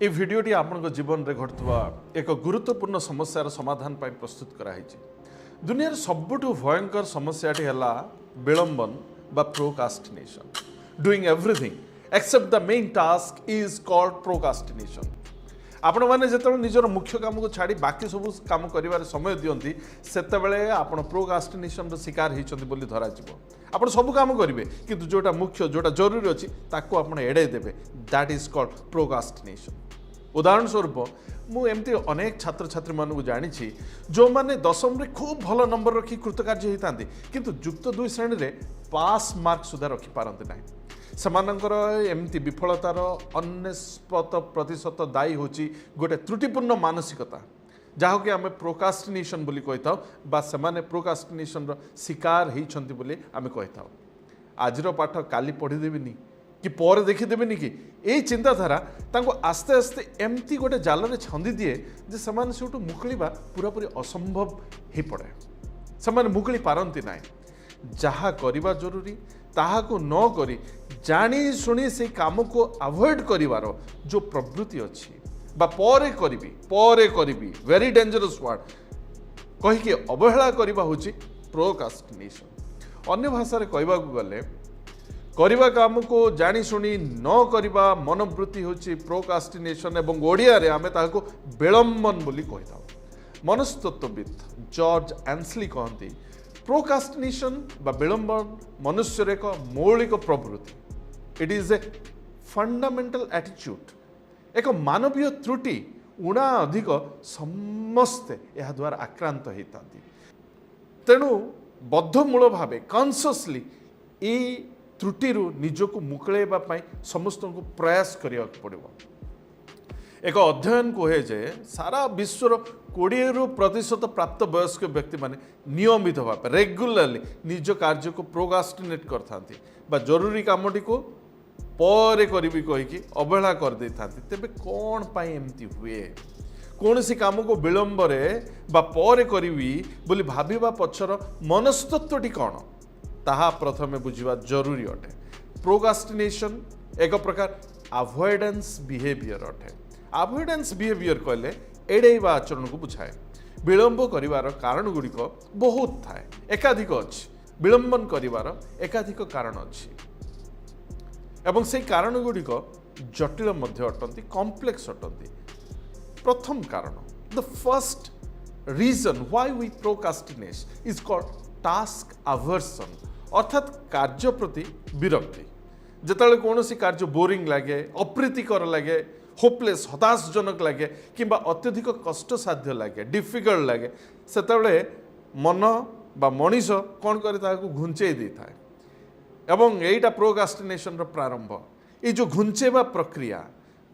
এই ভিডিওটি আপনার জীবনে ঘটুয়া এক গুরুত্বপূর্ণ সমস্যার সমাধান পাই প্রস্তুত করা হয়েছে। দুনিয়ার সবুঠু ভয়ঙ্কর সমস্যাটি হলা বিলম্বন বা procrastination. Doing everything except the main task is called procrastination. आपण मैंने जो निजर मुख्य काम को छाड़ी बाकी सब काम कर समय दियंती सेतबेले आपण प्रोकास्टिनेशन शिकार होती बोली धरा आप सब काम करेंगे किंतु जोटा मुख्य जोटा जरूरी अच्छी ताकू आपण एड़े देवे दैट इज कॉल्ड प्रोकास्टिनेशन। उदाहरण स्वरूप मुझे अनेक छात्र छात्री मानू जानी जो मैंने दशम रे खूब भल नंबर रखी कृतकार्य होता किंतु युक्त 2 श्रेणी में पास मार्क सुधा रखी पारती ना। सेमानंकर एमती विफलतार 99% दायी होची गोटे त्रुटिपूर्ण मानसिकता जहाँ कि आम प्रोकास्टिनेशन बोली कही था बा सेमाने प्रोकास्टिनेशन शिकार होती बोली आम कही था। आजर पाठ काली पढ़ीदेविनी कि पर देखीदेविनी कि यही चिंताधारा तांको आस्ते आस्ते एमती गोटे जाल में छंदी दिए जे सेमाने सेठू मुकुलिबा पूरापूरी असंभव हो पड़े। सेमाने मुकुली पारती ना। जहाँ करवा जरूरी ताहाको न करी जानी शुणी से काम को अवॉइड करिवार जो प्रवृत्ति अच्छी बा परे करी वेरी डेंजरस वर्ड कहीकि अवहेला करवा होची प्रोकास्टिनेशन। अन्य भाषा रे कहबा गले करवा काम को जानी शुणी न करवा मनोवृत्ति होची प्रोकास्टिनेशन एवं ओडिया रे आमे ताहाको विलंबन बोली कहिथाउ। मनस्तत्वविद जॉर्ज एंसली कहती प्रोकास्टिनेशन बा विलंबन मनुष्य एक मौलिक प्रवृत्ति। It is a fundamental attitude एक मानवीय त्रुटि उणा अधिक समस्ते यह द्वारा आक्रांत होता। तेणु बद्धमूल भाव कॉन्शियसली ये त्रुटिरु निजको मुकुलेबा पाई समस्त को प्रयास करिया पड़िबो। एक अध्ययन कहे जे सारा विश्वर 20% प्राप्त वयस्क व्यक्ति माने नियमित भाव रेगुलरली निज कार्य को प्रोकास्टिनेट करथांती बा जरूरी कामटी को परे करिबी कहिकी अवहेला कर दे थांती। तेबे कोन पाई एमती हुए कौन सी काम को विलंब रे बा परे करिबी बोली भाबिबा पछर मनस्तत्वटी कोन ताहा प्रथमे बुझिबा जरूरी अटे। प्रोकास्टिनेशन एक प्रकार अवॉइडेंस बिहेवियर अटे। अवॉइडेंस बिहेवियर कहले एड़ेवा आचरण को बुझाए। विलंब करिवार कारण गुड़िक बहुत थाए एकाधिक अच्छी विलंबन करिवार एकाधिक कारण अच्छी एवं से कारण गुड़िक जटिल मध्य अटंती कॉम्प्लेक्स अटंती। प्रथम कारण the first reason why we procrastinate is called task aversion अर्थात कार्य प्रति विरक्ति। जेतेबेले कौनसी कार्य बोरिंग लगे अप्रीतिकर लगे होपलेस हताशजनक लगे किंबा अत्यधिक कष्टसाध्य लगे डिफिकल्ट लगे सेतेबेले मन बा मनीष कौन करे ताको घुंचेई दी थाए एवं एटा प्रोकास्टिनेशन रो प्रारंभ। ये जो घुंचेबा प्रक्रिया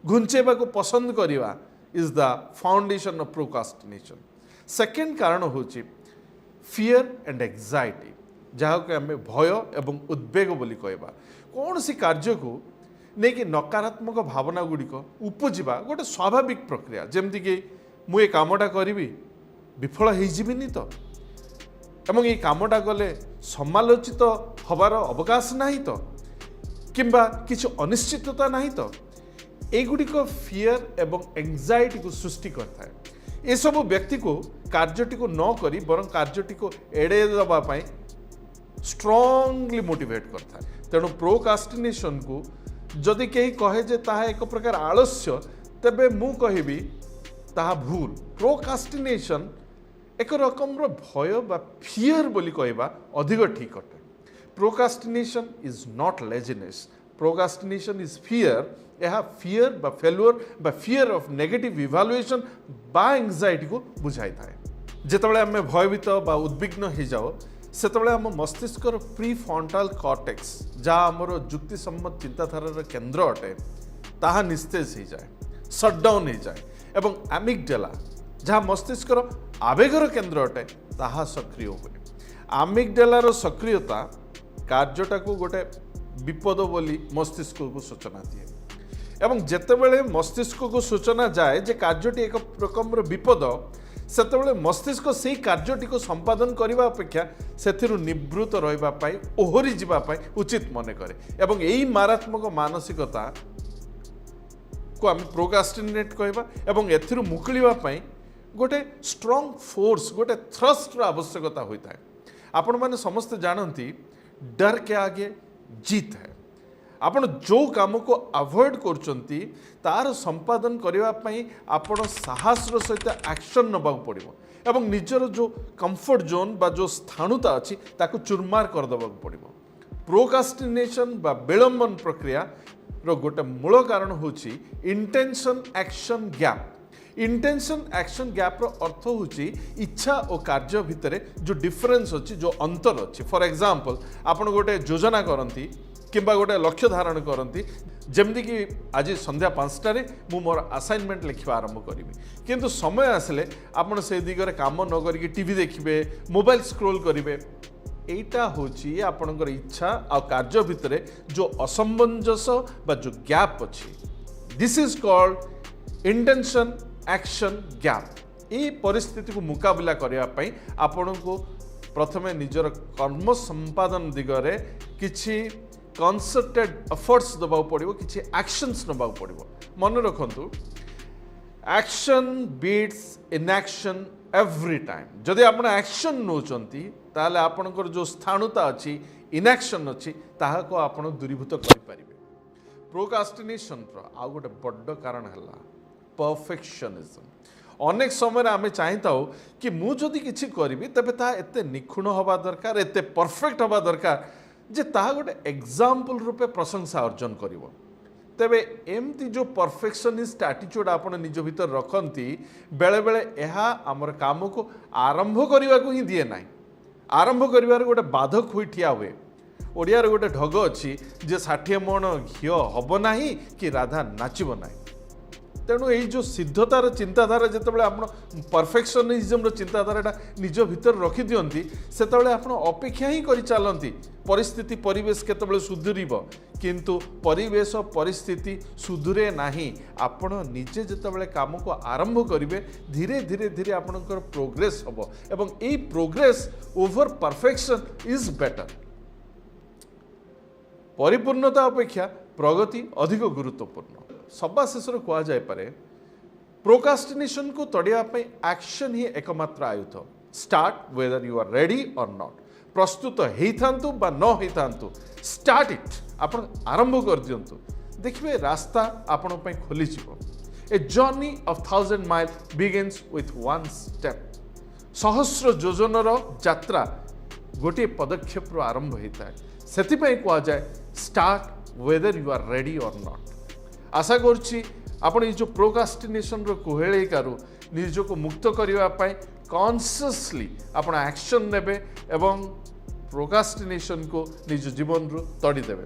घुंचेबा को पसंद करिवा is the foundation of procrastination. Second कारण होची फियर एंड एंजाइटी जहाँ को आम भय एवं उद्वेग बोली कहबा। कौन सी कार्य को नहीं कि नकारात्मक भावना गुड़िक उपजिबा गोटे स्वाभाविक प्रक्रिया जमती कि मुझे कामटा करी विफल होनी तो एवं ये कामटा गले समालोचित हबार अवकाश नहीं तो किंबा किसी अनिश्चितता नहीं तो एगुड़िक फियर एवं एंजाइटी को सृष्टि करता है। ये सब व्यक्ति को कार्यटी को न करी बरं कार्यटी को एड़े दवाई स्ट्रांगली मोटिवेट करता है। तेणु प्रोकास्टिनेशन को जदि कहीं कहे जे ताहा एक प्रकार आलस्य तेबे मु कहिबी ताहा भूल। प्रोकास्टिनेशन एक रकम रो भय बा फियर बोली कहबा अधिक ठीक अटे। Procrastination is not laziness procrastination is fear. यह फियर बा फेल्युअर बा फियर ऑफ नेगेटिव इवैल्यूएशन बा एंजाइटी को बुझाई थाए। जेतेबेले आमे भयभीत बा उद्विग्न हो जाओ सेतेबेले आम मस्तिष्कर प्रीफ्रंटल कॉर्टेक्स जहाँ आमर युक्तिसम्मत चिंताधारार केन्द्र अटे ताहा निस्तेज हो जाए शटडाउन हो जाए एवं एमिगडाला जहाँ मस्तिष्कर आवेगर केन्द्र अटे ताहा सक्रिय हुए। एमिगडालार सक्रियता कार्यटा को गोटे विपद बोली मस्तिष्क को सूचना दिए एवं जेतेबेले मस्तिष्क को सूचना जाए जे कार्यटी एक रकम विपद सेतेबेले मस्तिष्क से कार्यटी को संपादन करने अपेक्षा से निवृत्त रही ओहरी जावाई उचित मन करे एवं यही मारात्मक मानसिकता को आम प्रोकास्टिनेट कहबा एवं एथिरु मुकुलिबा पई गोटे स्ट्रॉन्ग फोर्स गोटे थ्रस्ट आवश्यकता होता है। आपण मैंने समस्त जानती डर के आगे जीत है। आपण जो काम को अवॉइड करचंती तार संपादन करने आपण साहस सहित एक्शन नबा पड़ो एवं निजर जो कंफर्ट जोन बा जो स्थाणुता अच्छी ताकू चुरमार करदे पड़ो। प्रोकास्टिनेशन बा विलंबन प्रक्रिया रो गोटे मूल कारण होची intention action gap. Intention action gap रो अर्थ होची इच्छा और कार्य भितर जो डिफरेंस अच्छी जो अंतर अच्छी। फॉर एग्जांपल आपण गोटे योजना करती किंबा गोटे लक्ष्य धारण करती जमती कि आज संध्या 5टारे मु मोर असाइनमेंट लिखा आरंभ करी किंतु समय आसले आपण से दिगरे काम न करिक टीवी देखिबे मोबाइल स्क्रोल करिवे। एटा होची आपणकर इच्छा आ कार्य भितर जो असमंजस बा जो गैप अच्छी। This is called intention action gap. ये परिस्थिति को मुकाबला करने आपण को प्रथमे निजर कर्म संपादन दिगरे किछि कनसर्टेड एफर्ट्स दबाव पड़ो किछि एक्शंस नबाव पड़ो। मन रखंतु action beats inaction every time. जदि आपण एक्शन नौचंती ताले आपणकर जो स्थाणुता अच्छी इनएक्शन अच्छी ताहाको आपण दूरीभूत करि परिबे। प्रोकास्टिनेशन रो आ गोटे बड्ड कारण हला परफेक्शनिज्म। अनेक समय आम चाहता कि मु जदि किछि करिबि तबे ता एते निखुण हवा दरकार एते परफेक्ट हवा दरकार जे ताहा गोटे एग्जाम्पल रूपे प्रशंसा अर्जन करिवो। तेबे एमती जो परफेक्शनिस्ट एटीट्यूड आपण निज भीतर रखती बेले बेले एहा हमर काम को आरंभ करने को ही दिए ना। आरंभ करिवार गोटे बाधक हुई ठिया हुए। ओडियार गोटे ढग अच्छी जे 60 मन घी हब ना कि राधा नाचब ना। तेणु यही जो सिद्धतार चिंताधारा जितेबाला आप परफेक्शनिज्म चिंताधारा निज भीतर रखी दियंती सेतेबाला आप अपेक्षा ही करि चलती परिस्थिति परिवेश केतेबाला सुधुरिब किंतु परिवेश परिस्थिति सुधुरे नाही। आपण निजे जितेबाला काम को आरंभ करिवे धीरे धीरे धीरे आपणकर प्रोग्रेस हबो एवं ए progress over perfection is better. परिपूर्णता अपेक्षा प्रगति अधिक गुरुत्वपूर्ण। सबा शेष कह जाए प्रोकास्टिनेशन को तड़िया एक्शन ही एकमात्र आयुध। Start whether you are ready or not. प्रस्तुत होइथांतु बा न होइथांतु स्टार्ट इट। आपण आरंभ कर दियंतु देखिए रास्ता आपण पई खोली जिवो। A journey of 1000 mile begins with one step. सहस्र योजनर यात्रा गोटे पदक्षेप आरंभ होता है। सेथिपई कह जाए start whether you are ready or not. आशा करुच्ची आपण ये जो प्रोकास्टिनेशन रो कुहेलिकारु निजको मुक्त करने कॉन्शियसली आपण एक्शन नेबे एवं प्रोकास्टिनेशन को निज जीवन रु तड़ी देबे।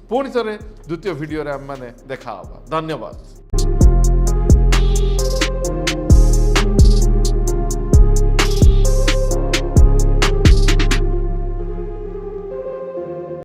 पुणी थरे द्वितीय वीडियो रे हम माने देखा होबा। धन्यवाद।